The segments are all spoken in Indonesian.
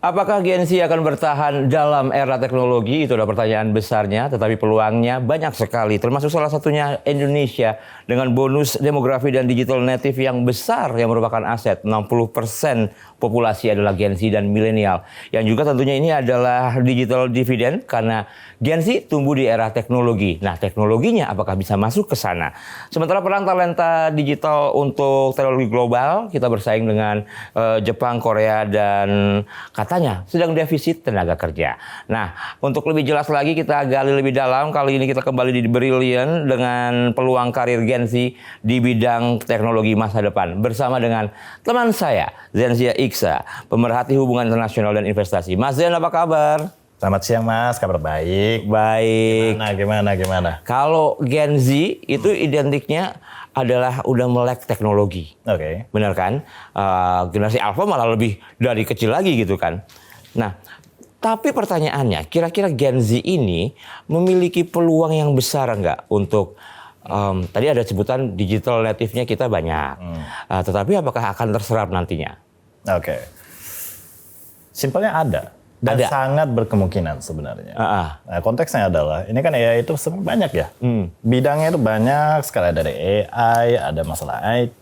Apakah Gen Z akan bertahan dalam era teknologi? Itu adalah pertanyaan besarnya, tetapi peluangnya banyak sekali. Termasuk salah satunya Indonesia dengan bonus demografi dan digital native yang besar yang merupakan aset. 60% populasi adalah Gen Z dan milenial. Yang juga tentunya ini adalah digital dividend karena Gen Z tumbuh di era teknologi. Nah, teknologinya apakah bisa masuk ke sana? Sementara perang talenta digital untuk teknologi global, kita bersaing dengan Jepang, Korea, dan katanya sedang defisit tenaga kerja. Nah, untuk lebih jelas lagi kita gali lebih dalam. Kali ini kita kembali di Brilliant dengan peluang karir Gen Z di bidang teknologi masa depan. Bersama dengan teman saya, Zenzia Iksa, pemerhati hubungan internasional dan investasi. Mas Zen, apa kabar? Selamat siang Mas, kabar baik. Baik. Gimana? Kalau Gen Z itu identiknya adalah udah melek teknologi. Oke. Benar kan? Generasi Alpha malah lebih dari kecil lagi gitu kan. Nah, tapi pertanyaannya, kira-kira Gen Z ini memiliki peluang yang besar nggak untuk tadi ada sebutan digital native-nya kita banyak. Tetapi apakah akan terserap nantinya? Oke. Simpelnya ada. Dan sangat berkemungkinan sebenarnya. Nah, konteksnya adalah, ini kan AI itu banyak ya. Bidangnya itu banyak sekali, dari AI, ada masalah IT,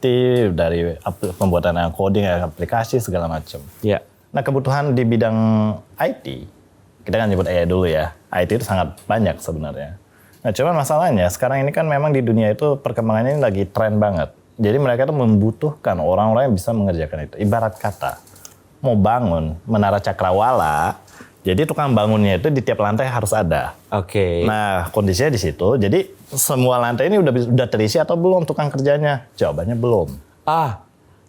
dari pembuatan coding, aplikasi, segala macam. Yeah. Nah, kebutuhan di bidang IT, kita kan nyebut AI dulu ya, IT itu sangat banyak sebenarnya. Nah, cuman masalahnya, sekarang ini kan memang di dunia itu perkembangannya ini lagi tren banget. Jadi mereka itu membutuhkan orang-orang yang bisa mengerjakan itu. Ibarat kata, mau bangun menara cakrawala, jadi tukang bangunnya itu di tiap lantai harus ada. Oke. Nah, kondisinya di situ. Jadi semua lantai ini udah terisi atau belum tukang kerjanya? Jawabannya belum.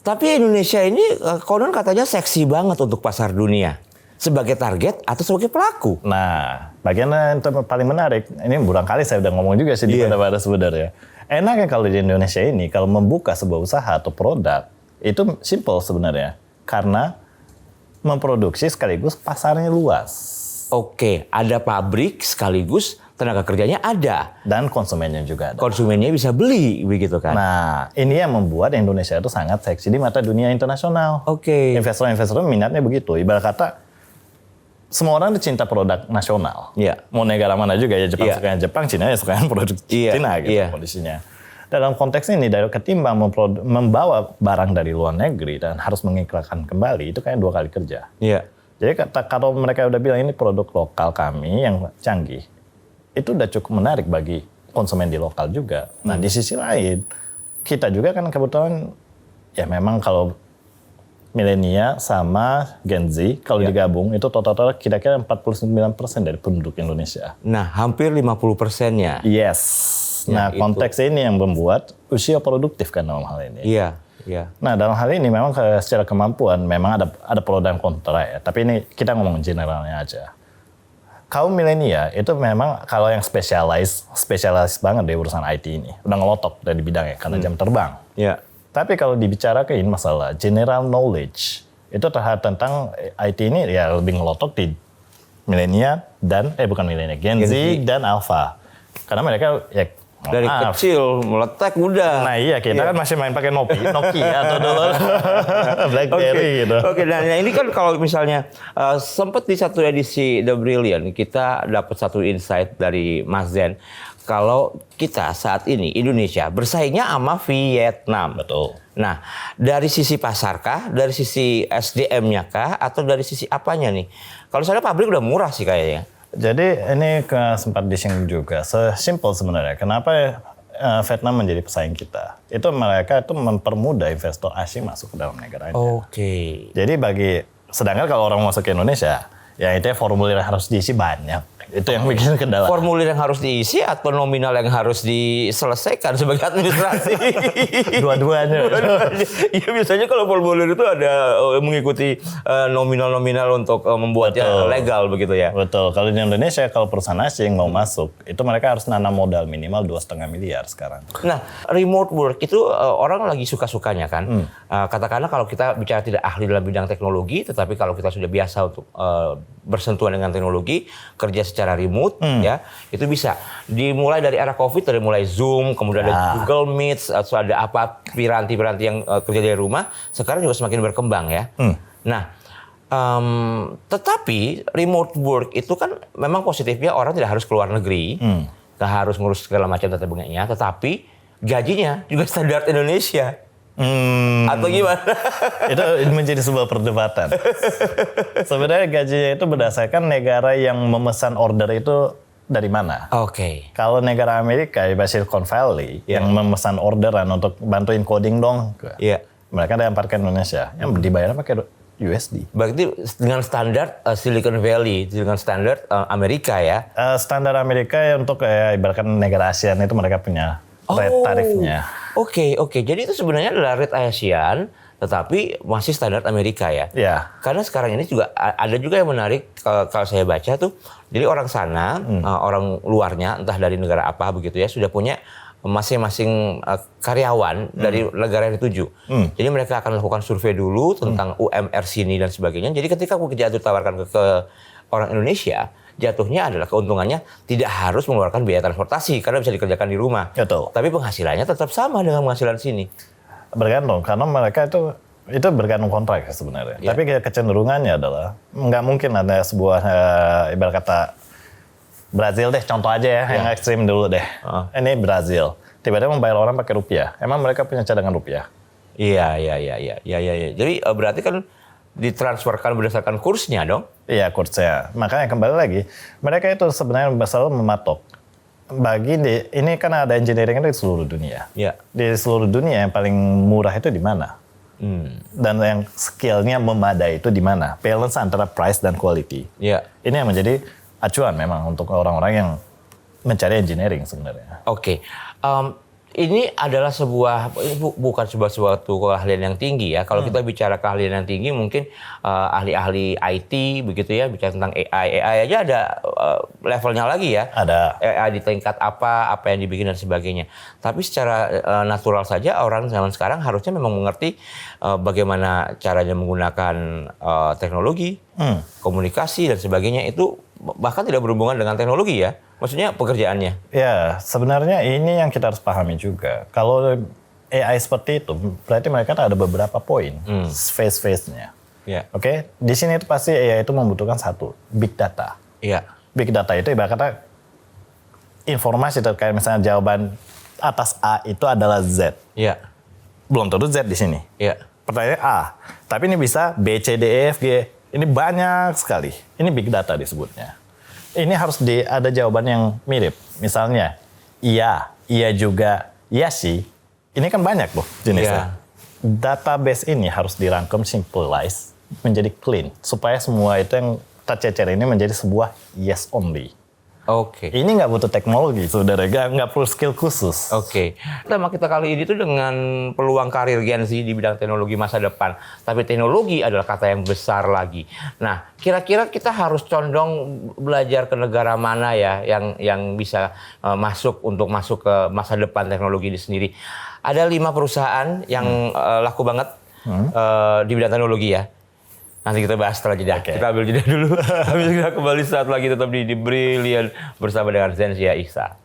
Tapi Indonesia ini konon katanya seksi banget untuk pasar dunia. Sebagai target atau sebagai pelaku? Nah, bagian yang paling menarik, ini barangkali saya udah ngomong juga sih di pada sebenarnya. Enaknya kalau di Indonesia ini, kalau membuka sebuah usaha atau produk, itu simple sebenarnya. Karena memproduksi sekaligus pasarnya luas. Oke, ada pabrik sekaligus tenaga kerjanya ada. Dan konsumennya juga ada. Konsumennya bisa beli, begitu kan? Nah, ini yang membuat Indonesia itu sangat seksi di mata dunia internasional. Oke. Investor-investor minatnya begitu. Ibarat kata, semua orang itu cinta produk nasional. Iya. Mau negara mana juga ya, Jepang sukanya Jepang, Cina ya sukanya produk Cina gitu kondisinya. Dalam konteks ini, dari ketimbang membawa barang dari luar negeri dan harus mengikrarkan kembali, itu kayak 2 kali kerja. Iya. Jadi kalau mereka udah bilang ini produk lokal kami yang canggih, itu udah cukup menarik bagi konsumen di lokal juga. Nah, di sisi lain, kita juga kan kebetulan, ya memang kalau milenial sama Gen Z, kalau digabung, itu total kira-kira 49% dari penduduk Indonesia. Nah, hampir 50%-nya. Yes. Nah, konteks ini yang membuat usia produktif kan dalam hal ini. Iya. Nah, dalam hal ini memang secara kemampuan memang ada pro dan kontra ya. Tapi ini kita ngomong generalnya aja. Kaum milenial itu memang kalau yang spesialis banget di urusan IT ini. Udah ngelotok dari bidangnya karena jam terbang. Iya. Tapi kalau dibicarakan masalah general knowledge, itu tentang IT ini ya lebih ngelotok di milenial dan, bukan milenial, Gen Z dan Alpha. Karena mereka ya dari kecil meletek udah. Nah iya, kita kan masih main pakai Nokia atau dulu BlackBerry gitu. Oke, dan ini kan kalau misalnya sempat di satu edisi The Brilliant kita dapat satu insight dari Mas Zen. Kalau kita saat ini Indonesia bersaingnya sama Vietnam. Betul. Nah, dari sisi pasar kah, dari sisi SDM-nya kah, atau dari sisi apanya nih? Kalau saya pabrik udah murah sih kayaknya. Jadi ini sempat disinggung juga, sesimpel sebenarnya. Kenapa Vietnam menjadi pesaing kita? Itu mereka itu mempermudah investor asing masuk ke dalam negaranya. Oke. Jadi sedangkan kalau orang masuk ke Indonesia, ya itu formulir yang harus diisi banyak. Itu yang bikin kendala. Formulir yang harus diisi atau nominal yang harus diselesaikan sebagai administrasi? Dua-duanya. Ya biasanya kalau formulir itu ada mengikuti nominal-nominal untuk membuatnya legal begitu ya. Betul. Kalau di Indonesia kalau perusahaan asing mau masuk, itu mereka harus nanam modal minimal 2,5 miliar sekarang. Nah, remote work itu orang lagi suka-sukanya kan. Katakanlah kalau kita bicara tidak ahli dalam bidang teknologi, tetapi kalau kita sudah biasa untuk bersentuhan dengan teknologi, kerja secara remote, ya itu bisa. Dimulai dari era COVID, dari mulai Zoom, kemudian ada Google Meet, atau ada apa piranti-piranti yang kerja dari rumah, sekarang juga semakin berkembang ya. Nah, Tetapi remote work itu kan memang positifnya orang tidak harus keluar negeri, nggak harus ngurus segala macam tata bengeknya, tetapi gajinya juga standar Indonesia. Atau gimana? Itu menjadi sebuah perdebatan. Sebenarnya gajinya itu berdasarkan negara yang memesan order itu dari mana. Oke. Kalau negara Amerika, ya Silicon Valley, yang memesan orderan untuk bantuin coding dong, Iya. mereka lemparkan Indonesia, yang dibayarnya pakai USD. Berarti dengan standar Silicon Valley, dengan standar Amerika ya? Standar Amerika ya untuk ibaratkan negara ASEAN itu mereka punya rate tarifnya. Oke. Jadi itu sebenarnya adalah rate ASEAN, tetapi masih standar Amerika ya? Ya. Karena sekarang ini juga ada juga yang menarik kalau saya baca tuh, jadi orang sana, orang luarnya, entah dari negara apa begitu ya, sudah punya masing-masing karyawan dari negara yang dituju. Jadi mereka akan melakukan survei dulu tentang UMR sini dan sebagainya. Jadi ketika pekerjaan itu ditawarkan ke orang Indonesia, jatuhnya adalah keuntungannya tidak harus mengeluarkan biaya transportasi karena bisa dikerjakan di rumah. Betul. Tapi penghasilannya tetap sama dengan penghasilan sini. Bergantung, karena mereka itu bergantung kontrak sebenarnya. Ya. Tapi kecenderungannya adalah nggak mungkin ada sebuah ibarat kata Brazil deh, contoh aja ya, yang ekstrim dulu deh. Ini Brazil, tiba-tiba membayar orang pakai rupiah. Emang mereka punya cadangan rupiah? Iya. Jadi berarti kan ditransferkan berdasarkan kursnya dong? Iya, kursnya. Makanya kembali lagi, mereka itu sebenarnya selalu mematok. Ini kan ada engineering di seluruh dunia. Iya. Di seluruh dunia yang paling murah itu di mana? Dan yang skillnya memadai itu di mana? Balance antara price dan quality. Iya. Ini yang menjadi acuan memang untuk orang-orang yang mencari engineering sebenarnya. Oke. Ini adalah bukan suatu keahlian yang tinggi ya. Kalau kita bicara keahlian yang tinggi, mungkin ahli-ahli IT begitu ya, bicara tentang AI aja ada levelnya lagi ya. Ada. AI di tingkat apa yang dibikin dan sebagainya. Tapi secara natural saja orang zaman sekarang harusnya memang mengerti bagaimana caranya menggunakan teknologi, komunikasi dan sebagainya, itu bahkan tidak berhubungan dengan teknologi ya. Maksudnya pekerjaannya. Ya, sebenarnya ini yang kita harus pahami juga. Kalau AI seperti itu, berarti mereka ada beberapa poin, phase-phase-nya. Ya. Oke, di sini itu pasti AI itu membutuhkan satu, big data. Iya. Big data itu ibarat kata informasi terkait misalnya jawaban atas A itu adalah Z. Iya. Belum tentu Z di sini. Iya. Pertanyaannya A, tapi ini bisa B, C, D, E, F, G. Ini banyak sekali. Ini big data disebutnya. Ini harus ada jawaban yang mirip. Misalnya, iya juga, iya sih. Ini kan banyak loh jenisnya. Database ini harus dirangkum, simplified, menjadi clean. Supaya semua itu yang tercecer ini menjadi sebuah yes only. Oke. Ini nggak butuh teknologi, saudara. Nggak perlu skill khusus. Oke. Tema kita kali ini tuh dengan peluang karir Gen Z di bidang teknologi masa depan. Tapi teknologi adalah kata yang besar lagi. Nah, kira-kira kita harus condong belajar ke negara mana ya yang bisa masuk ke masa depan teknologi ini sendiri. Ada 5 perusahaan yang laku banget di bidang teknologi ya. Nanti kita bahas setelah jeda. Okay. Kita ambil jeda dulu. Habis kita kembali saat lagi tetap di Brilliant bersama dengan Zenzia Ihsan.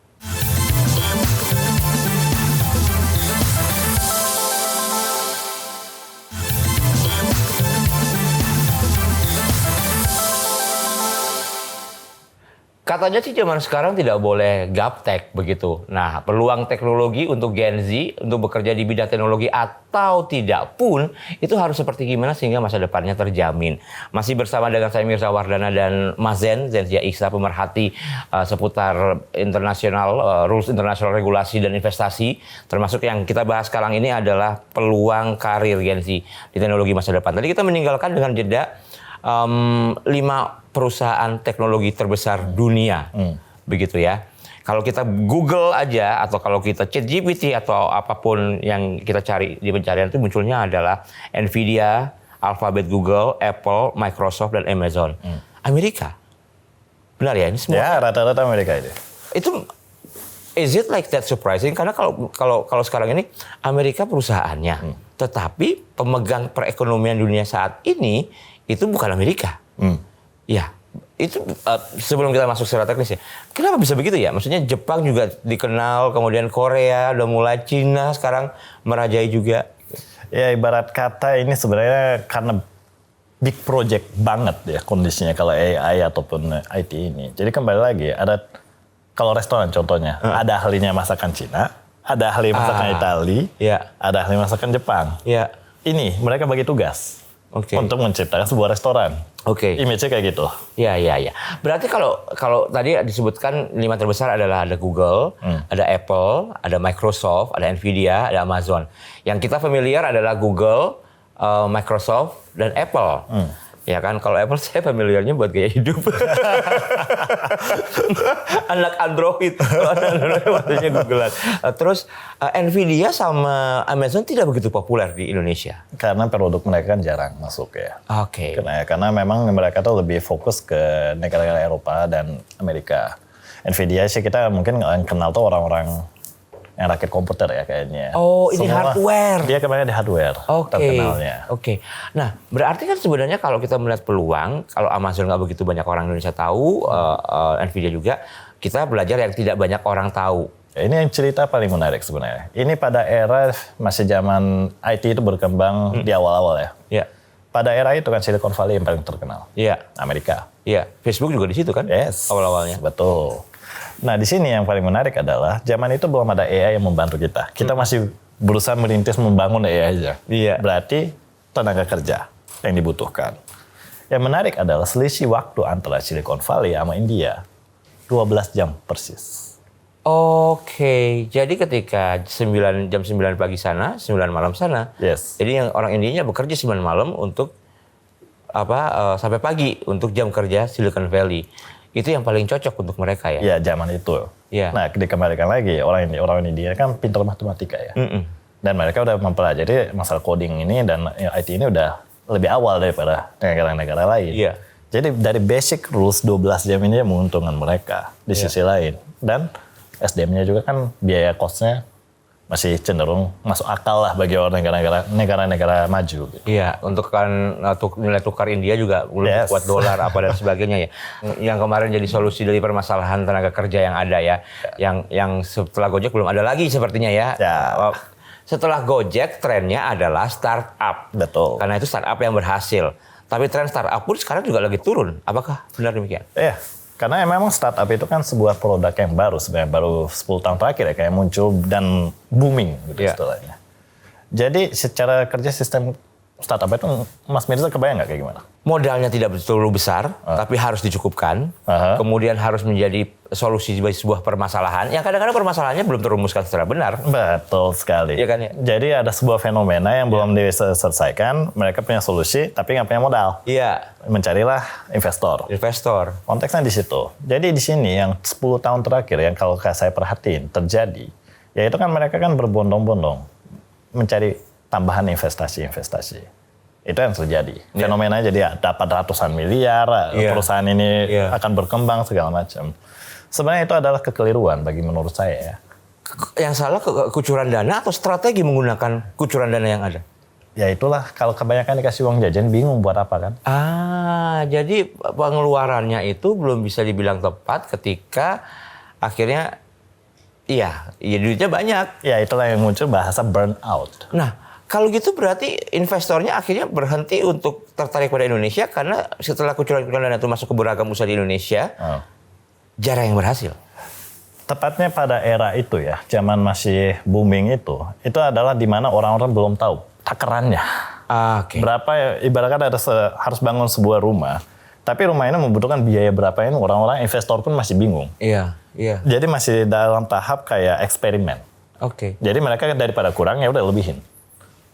Katanya sih zaman sekarang tidak boleh gaptek begitu. Nah, peluang teknologi untuk Gen Z untuk bekerja di bidang teknologi atau tidak pun itu harus seperti gimana sehingga masa depannya terjamin. Masih bersama dengan saya Mirza Wardana dan Mas Zenzia Ihsan, pemerhati seputar internasional, rules internasional, regulasi dan investasi. Termasuk yang kita bahas sekarang ini adalah peluang karir Gen Z di teknologi masa depan. Tadi kita meninggalkan dengan jeda 5 perusahaan teknologi terbesar dunia, begitu ya. Kalau kita Google aja atau kalau kita ChatGPT atau apapun yang kita cari di pencarian itu munculnya adalah Nvidia, Alphabet, Google, Apple, Microsoft dan Amazon. Amerika, benar ya ini semua? Ya, rata-rata Amerika itu. Itu is it like that surprising? Karena kalau sekarang ini Amerika perusahaannya, tetapi pemegang perekonomian dunia saat ini itu bukan Amerika. Ya, itu sebelum kita masuk secara teknis ya. Kenapa bisa begitu ya? Maksudnya Jepang juga dikenal, kemudian Korea, udah mulai Cina sekarang merajai juga. Ya ibarat kata ini sebenarnya karena big project banget ya kondisinya kalau AI ataupun IT ini. Jadi kembali lagi, ada kalau restoran contohnya, ada ahlinya masakan Cina, ada ahli masakan Itali, Iya. ada ahli masakan Jepang. Iya. Ini mereka bagi tugas untuk menciptakan sebuah restoran. Oke. Image-nya kayak gitu. Iya. Berarti kalau tadi disebutkan 5 terbesar adalah ada Google, ada Apple, ada Microsoft, ada Nvidia, ada Amazon. Yang kita familiar adalah Google, Microsoft, dan Apple. Ya kan, kalau Apple saya familiarnya buat gaya hidup. Anak Android. Kalau anak Android maksudnya Googlean. Terus Nvidia sama Amazon tidak begitu populer di Indonesia. Karena produk mereka kan jarang masuk ya. Oke. Karena memang mereka tuh lebih fokus ke negara-negara Eropa dan Amerika. Nvidia sih kita mungkin nggak kenal tuh orang-orang yang rakit komputer ya kayaknya. Oh, ini hardware. Dia kebanyakan di hardware terkenalnya. Oke. Nah, berarti kan sebenarnya kalau kita melihat peluang, kalau Amazon nggak begitu banyak orang Indonesia tahu, Nvidia juga, kita belajar yang tidak banyak orang tahu. Ya, ini yang cerita paling menarik sebenarnya. Ini pada era masih zaman IT itu berkembang di awal-awal ya. Iya. Pada era itu kan Silicon Valley yang paling terkenal. Iya. Amerika. Iya. Facebook juga di situ kan? Yes. Awal-awalnya. Betul. Nah, di sini yang paling menarik adalah zaman itu belum ada AI yang membantu kita. Kita masih berusaha merintis membangun AI aja. Iya. Berarti tenaga kerja yang dibutuhkan. Yang menarik adalah selisih waktu antara Silicon Valley sama India 12 jam persis. Oke. Jadi ketika jam 9 pagi sana, 9 malam sana. Yes. Jadi yang orang Indianya bekerja 9 malam untuk sampai pagi untuk jam kerja Silicon Valley. Itu yang paling cocok untuk mereka ya? Ya, zaman itu. Ya. Nah, dikembalikan lagi, orang India kan pintar matematika ya. Dan mereka udah mempelajari masalah coding ini dan IT ini udah lebih awal daripada negara-negara lain. Iya. Jadi dari basic rules 12 jam ini menguntungkan mereka di sisi lain. Dan SDM-nya juga kan biaya cost-nya masih cenderung masuk akal lah bagi orang negara-negara maju. Gitu. Iya, untuk kan nilai tukar India juga belum kuat dolar apa dan sebagainya ya. Yang kemarin jadi solusi dari permasalahan tenaga kerja yang ada ya. Yang setelah Gojek belum ada lagi sepertinya ya. Setelah Gojek trennya adalah startup. Betul. Karena itu startup yang berhasil. Tapi tren startup pun sekarang juga lagi turun. Apakah benar demikian? Iya. Karena memang startup itu kan sebuah produk yang baru sebenarnya, baru 10 tahun terakhir ya kayak muncul dan booming gitu istilahnya. Jadi secara kerja sistem startup itu Mas Mirza kebayang nggak kayak gimana? Modalnya tidak terlalu besar, tapi harus dicukupkan. Kemudian harus menjadi solusi bagi sebuah permasalahan yang kadang-kadang permasalahannya belum terumuskan secara benar. Betul sekali. Iya kan, ya? Jadi ada sebuah fenomena yang belum diselesaikan, mereka punya solusi tapi nggak punya modal. Iya. Mencarilah investor. Konteksnya di situ. Jadi di sini yang 10 tahun terakhir yang kalau saya perhatiin terjadi, yaitu kan mereka kan berbondong-bondong mencari tambahan investasi. Itu yang terjadi. Fenomena jadi dapat ratusan miliar, perusahaan ini akan berkembang segala macam. Sebenarnya itu adalah kekeliruan bagi menurut saya ya. Yang salah kucuran dana atau strategi menggunakan kucuran dana yang ada? Ya itulah, kalau kebanyakan dikasih uang jajan bingung buat apa kan. Jadi pengeluarannya itu belum bisa dibilang tepat ketika akhirnya duitnya banyak. Ya itulah yang muncul bahasa burnout. Nah, kalau gitu berarti investornya akhirnya berhenti untuk tertarik pada Indonesia karena setelah kucuran-kucuran dana itu masuk ke beragam usaha di Indonesia, jarang yang berhasil. Tepatnya pada era itu ya, zaman masih booming itu adalah di mana orang-orang belum tahu takarannya. Berapa ya, ibaratkan harus bangun sebuah rumah, tapi rumah ini membutuhkan biaya berapa ini, orang-orang investor pun masih bingung. Iya. Jadi masih dalam tahap kayak eksperimen. Jadi mereka daripada kurang ya udah lebihin.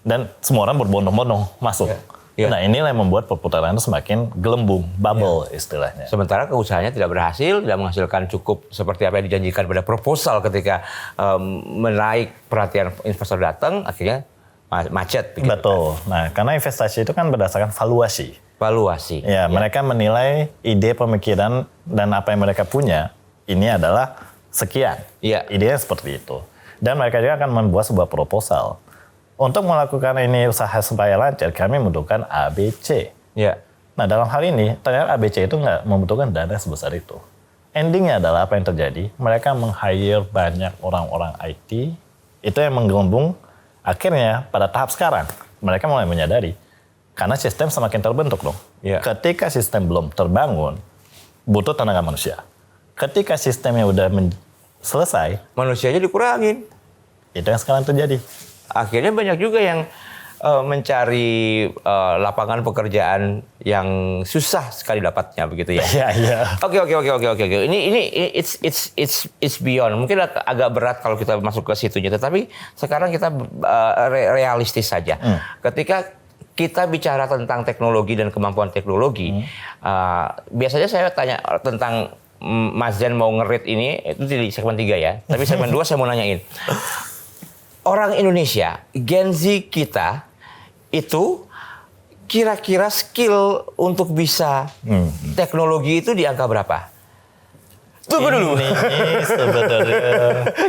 Dan semua orang berbondong-bondong masuk. Nah inilah yang membuat perputaran itu semakin gelembung, bubble istilahnya. Sementara usahanya tidak berhasil, tidak menghasilkan cukup seperti apa yang dijanjikan pada proposal ketika menaik perhatian investor datang, akhirnya macet. Betul. Nah karena investasi itu kan berdasarkan valuasi. Ya, mereka menilai ide, pemikiran, dan apa yang mereka punya, ini adalah sekian. Idenya seperti itu. Dan mereka juga akan membuat sebuah proposal. Untuk melakukan ini usaha supaya lancar, kami membutuhkan ABC. Nah dalam hal ini, ternyata ABC itu nggak membutuhkan dana sebesar itu. Endingnya adalah apa yang terjadi, mereka meng-hire banyak orang-orang IT, itu yang menggelembung, akhirnya pada tahap sekarang, mereka mulai menyadari, Karena sistem semakin terbentuk dong. Iya. Ketika sistem belum terbangun, butuh tenaga manusia. Ketika sistemnya udah selesai, Manusianya dikurangin. itu yang sekarang terjadi. Akhirnya banyak juga yang mencari lapangan pekerjaan yang susah sekali dapatnya begitu ya. Iya, iya. Oke. Ini it's beyond. Mungkin agak berat kalau kita masuk ke situnya, tetapi sekarang kita realistis saja. Ketika kita bicara tentang teknologi dan kemampuan teknologi, biasanya saya tanya tentang Mas Zen mau nge-rate ini itu di segmen 3 ya. Tapi segmen 2 saya mau nanyain. Orang Indonesia, Gen Z kita itu kira-kira skill untuk bisa teknologi itu di angka berapa? Tunggu dulu. Ini sebenarnya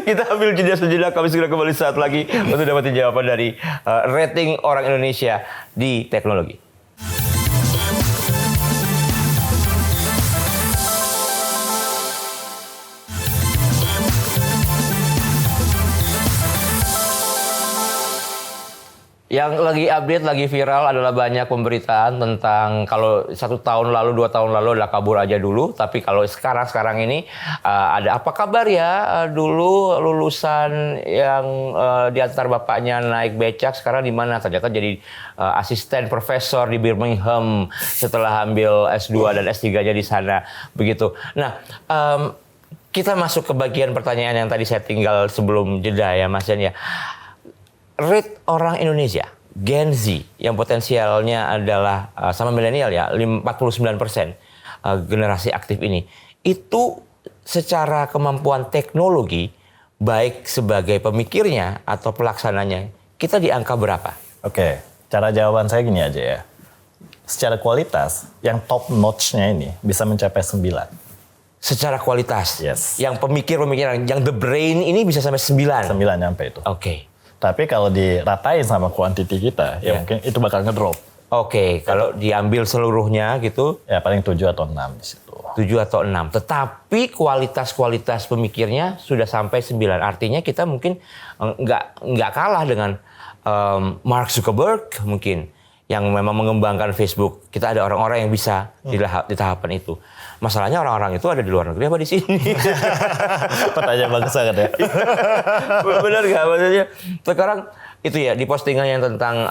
Kita ambil jeda sejenak, kami segera kembali saat lagi untuk dapetin jawaban dari rating orang Indonesia di teknologi. Yang lagi update, lagi viral adalah banyak pemberitaan tentang kalau 1 tahun lalu, 2 tahun lalu adalah kabur aja dulu. Tapi kalau sekarang ini ada apa kabar ya? Dulu lulusan yang diantar bapaknya naik becak, sekarang di mana? Ternyata jadi asisten profesor di Birmingham setelah ambil S2 dan S3-nya di sana. Begitu. Nah, kita masuk ke bagian pertanyaan yang tadi saya tinggal sebelum jeda ya Mas Jan ya. Rate orang Indonesia, Gen Z, yang potensialnya adalah sama milenial ya, 49% generasi aktif ini. Itu secara kemampuan teknologi, baik sebagai pemikirnya atau pelaksananya, kita di angka berapa? Oke, cara jawaban saya gini aja ya. Secara kualitas, yang top notch-nya ini bisa mencapai 9. Secara kualitas, Yes. yang pemikiran, yang the brain ini bisa sampai 9. 9 nyampe itu. Oke. Tapi kalau diratain sama kuantiti kita, ya mungkin itu bakal ngedrop. Oke, kalau diambil seluruhnya gitu, Ya paling 7 atau 6 di situ. 7 atau 6. Tetapi kualitas pemikirnya sudah sampai 9. Artinya kita mungkin nggak kalah dengan Mark Zuckerberg mungkin yang memang mengembangkan Facebook. Kita ada orang-orang yang bisa di tahapan itu. Masalahnya orang-orang itu ada di luar negeri apa di sini? Pertanyaan bagus banget ya. Benar nggak? Maksudnya sekarang itu ya di postingan yang tentang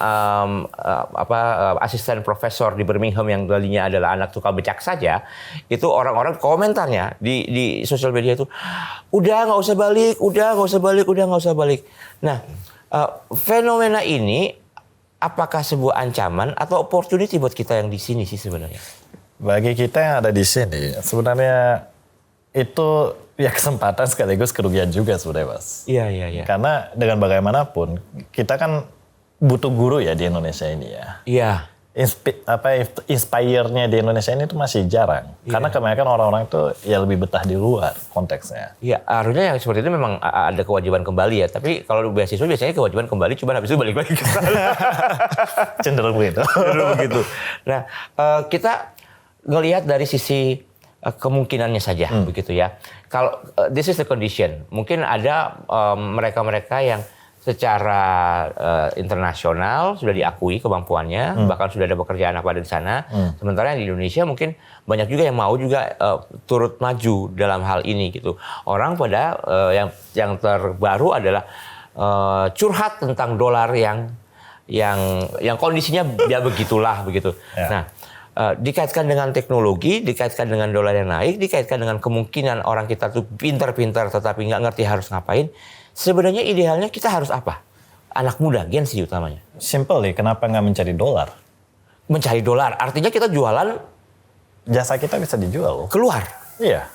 asisten profesor di Birmingham yang tadinya adalah anak tukang becak saja, itu orang-orang komentarnya di sosial media itu udah nggak usah balik. Nah, fenomena ini apakah sebuah ancaman atau opportunity buat kita yang di sini sih sebenarnya? Bagi kita yang ada di sini, sebenarnya itu ya kesempatan sekaligus kerugian juga sebenarnya, Mas. Iya. Karena dengan bagaimanapun, kita kan butuh guru ya di Indonesia ini ya. Iya. Inspire-nya di Indonesia ini tuh masih jarang. Karena kebanyakan orang-orang itu ya lebih betah di luar konteksnya. Iya, harusnya yang seperti itu memang ada kewajiban kembali ya. Tapi kalau beasiswa biasanya kewajiban kembali, cuma habis itu balik lagi ke sana. Cenderung begitu. Begitu. Nah, kita ngelihat dari sisi kemungkinannya saja, begitu ya. Kalau this is the condition, mungkin ada mereka-mereka yang secara internasional sudah diakui kemampuannya, bahkan sudah ada pekerjaan apa di sana. Sementara yang di Indonesia mungkin banyak juga yang mau juga turut maju dalam hal ini gitu. Orang pada yang terbaru adalah curhat tentang dolar yang kondisinya ya begitulah begitu. Ya. Nah, dikaitkan dengan teknologi, dikaitkan dengan dolar yang naik, dikaitkan dengan kemungkinan orang kita tuh pintar-pintar tetapi nggak ngerti harus ngapain. Sebenarnya idealnya kita harus apa? Anak muda, Gen Z utamanya. Simple nih, kenapa nggak mencari dolar? Mencari dolar, artinya kita jualan Jasa kita bisa dijual loh. keluar. Iya.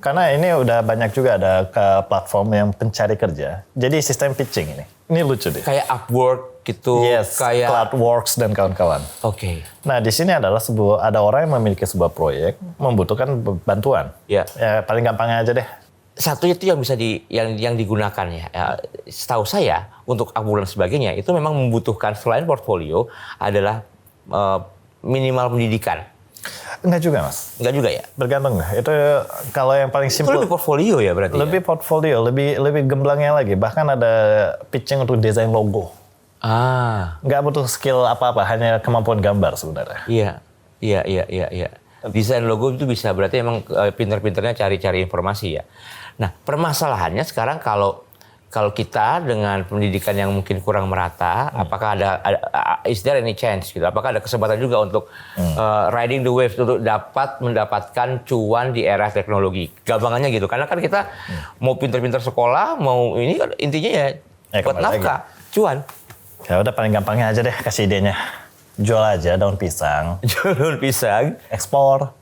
Karena ini udah banyak juga ada ke platform yang pencari kerja. Jadi sistem pitching ini. Ini lucu deh. Kayak Upwork gitu, Yes, kayak Cloudworks dan kawan-kawan. Oke. Nah, di sini adalah ada orang yang memiliki sebuah proyek, membutuhkan bantuan. Ya. Ya, paling gampangnya aja deh. Satu itu yang bisa yang digunakan ya. Setahu saya untuk Upwork dan sebagainya itu memang membutuhkan selain portfolio adalah minimal pendidikan. Enggak juga, Mas. Enggak juga ya? Bergantung lah. Itu kalau yang paling Itu simpel. lebih portfolio ya berarti. Lebih portfolio, lebih gemblangnya lagi. Bahkan ada pitching untuk desain logo. Nggak butuh skill apa-apa, hanya kemampuan gambar sebenarnya. Iya. Desain logo itu bisa berarti emang pinter-pinternya cari-cari informasi ya. Nah, permasalahannya sekarang kalau kita dengan pendidikan yang mungkin kurang merata, apakah ada is there any chance gitu? Apakah ada kesempatan juga untuk riding the wave untuk dapat mendapatkan cuan di era teknologi? Gampangannya gitu. Karena kan kita mau pinter-pinter sekolah, mau ini kan intinya ya buat nafkah, cuan. Ya udah paling gampangnya aja deh kasih idenya. Jual aja daun pisang. Jual daun pisang. Ekspor.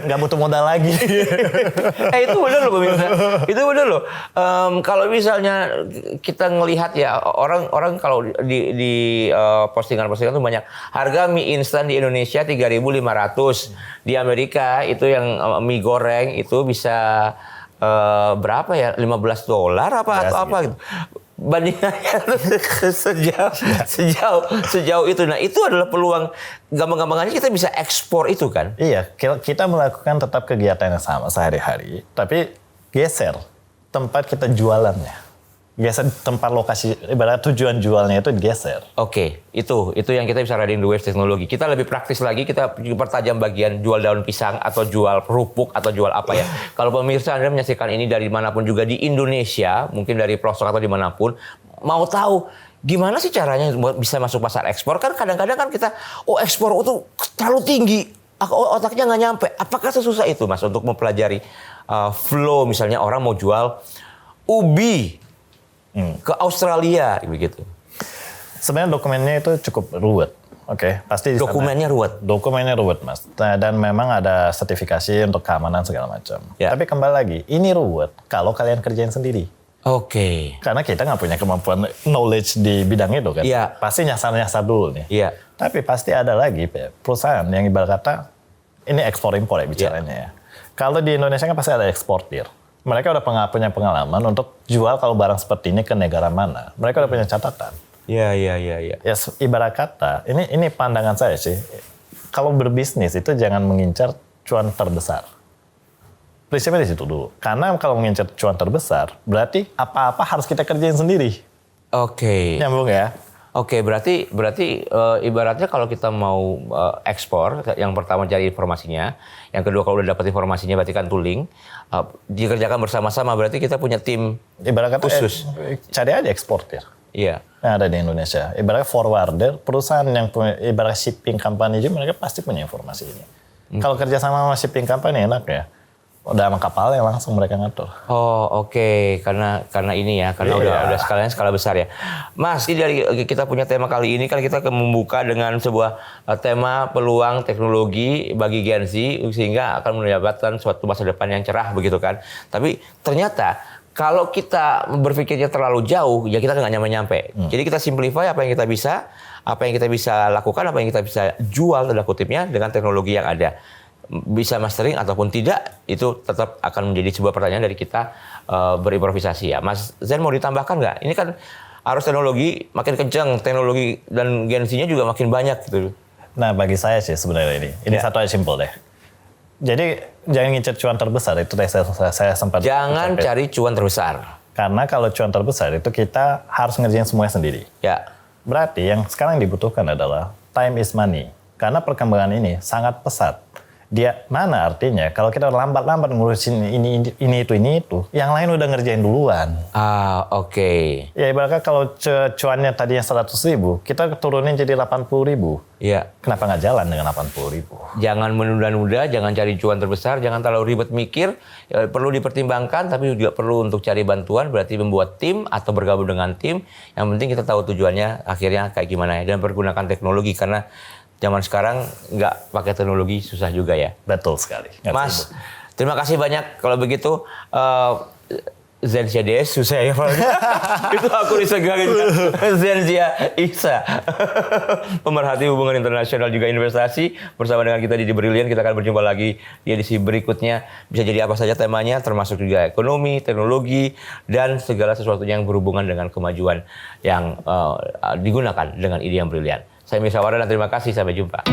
Nggak butuh modal lagi. Itu benar loh pemirsa. Itu benar loh. Kalau misalnya kita ngelihat ya orang kalau di postingan-postingan itu banyak harga mie instan di Indonesia 3.500. Di Amerika itu yang mie goreng itu bisa berapa ya? $15 apa ya, atau apa gitu. Bandingannya sejauh itu. Nah, itu adalah peluang, gampang-gampangannya kita bisa ekspor itu kan? Iya, kita melakukan tetap kegiatan yang sama sehari-hari, tapi geser tempat kita jualannya. Geser tempat lokasi, ibarat tujuan jualnya itu geser. Oke, itu yang kita bisa riding the wave teknologi. Kita lebih praktis lagi, kita pertajam bagian jual daun pisang atau jual kerupuk atau jual apa ya. Kalau pemirsa Anda menyaksikan ini dari manapun juga di Indonesia, mungkin dari pelosok atau dimanapun, mau tahu gimana sih caranya bisa masuk pasar ekspor? Kan kadang-kadang kan kita, ekspor itu terlalu tinggi, otaknya nggak nyampe. Apakah sesusah itu Mas untuk mempelajari flow, misalnya orang mau jual ubi ke Australia begitu? Sebenarnya dokumennya itu cukup ruwet. Oke, pasti di sana. Dokumennya ruwet, Mas. Nah, dan memang ada sertifikasi untuk keamanan segala macam. Ya. Tapi kembali lagi, ini ruwet kalau kalian kerjain sendiri. Oke. Karena kita nggak punya kemampuan knowledge di bidang itu kan. Iya. Pasti nyasar-nyasar dulu nih. Iya. Tapi pasti ada lagi perusahaan yang ibarat kata, ini ekspor-impor ya bicaranya ya. Kalau di Indonesia kan pasti ada eksportir. Mereka udah punya pengalaman untuk jual kalau barang seperti ini ke negara mana. Mereka udah punya catatan. Iya. Ya ibarat kata, ini pandangan saya sih. Kalau berbisnis itu jangan mengincar cuan terbesar. Prinsipnya di situ dulu. Karena kalau mengincar cuan terbesar, berarti apa-apa harus kita kerjain sendiri. Oke. Nyambung ya? Oke, berarti ibaratnya kalau kita mau ekspor, yang pertama cari informasinya, yang kedua kalau udah dapat informasinya berarti kan tooling, dikerjakan bersama-sama berarti kita punya tim ibarat kata khusus. Cari aja eksportir. Iya. Yang ada di Indonesia. Ibarat forwarder, perusahaan yang punya, ibarat shipping company juga mereka pasti punya informasi ini. Kalau kerja sama shipping company enak ya. Udah sama kapalnya langsung mereka ngatur. Oh, oke. Karena ini ya, karena udah skala besar ya. Mas, ini dari kita punya tema kali ini kan kita membuka dengan sebuah tema peluang teknologi bagi Gen Z sehingga akan mendapatkan suatu masa depan yang cerah begitu kan. Tapi ternyata kalau kita berpikirnya terlalu jauh, ya kita nggak nyampe-nyampe. Jadi kita simplify apa yang kita bisa lakukan, apa yang kita bisa jual tanda kutipnya dengan teknologi yang ada. Bisa mastering ataupun tidak, itu tetap akan menjadi sebuah pertanyaan dari kita berimprovisasi ya. Mas Zen mau ditambahkan nggak? Ini kan arus teknologi makin kencang, teknologi dan Gen Z-nya juga makin banyak gitu. Nah bagi saya sih sebenarnya ini satu aja simpel deh. Jadi jangan ngincer cuan terbesar, itu saya sempat. Jangan cari cuan terbesar. Karena kalau cuan terbesar itu kita harus ngerjain semuanya sendiri. Ya. Berarti yang sekarang dibutuhkan adalah time is money. Karena perkembangan ini sangat pesat. Dia mana artinya kalau kita lambat-lambat ngurusin ini itu, yang lain udah ngerjain duluan. Oke. Ya ibaratnya kalau cuannya tadinya 100.000, kita turunin jadi 80.000. Iya. Kenapa nggak jalan dengan 80.000? Jangan menunda-nunda, jangan cari cuan terbesar, jangan terlalu ribet mikir. Ya, perlu dipertimbangkan, tapi juga perlu untuk cari bantuan. Berarti membuat tim atau bergabung dengan tim. Yang penting kita tahu tujuannya akhirnya kayak gimana ya, dan pergunakan teknologi karena zaman sekarang nggak pakai teknologi susah juga ya. Betul sekali. Mas, terima kasih banyak. Kalau begitu, Zenzia DS susah ya. Itu aku disegangin. Zenzia Isa. Pemerhati hubungan internasional juga investasi. Bersama dengan kita di Brilliant, kita akan berjumpa lagi di edisi berikutnya. Bisa jadi apa saja temanya, termasuk juga ekonomi, teknologi, dan segala sesuatunya yang berhubungan dengan kemajuan yang digunakan dengan ide yang brilian. Saya Mirsa Wardana, terima kasih. Sampai jumpa.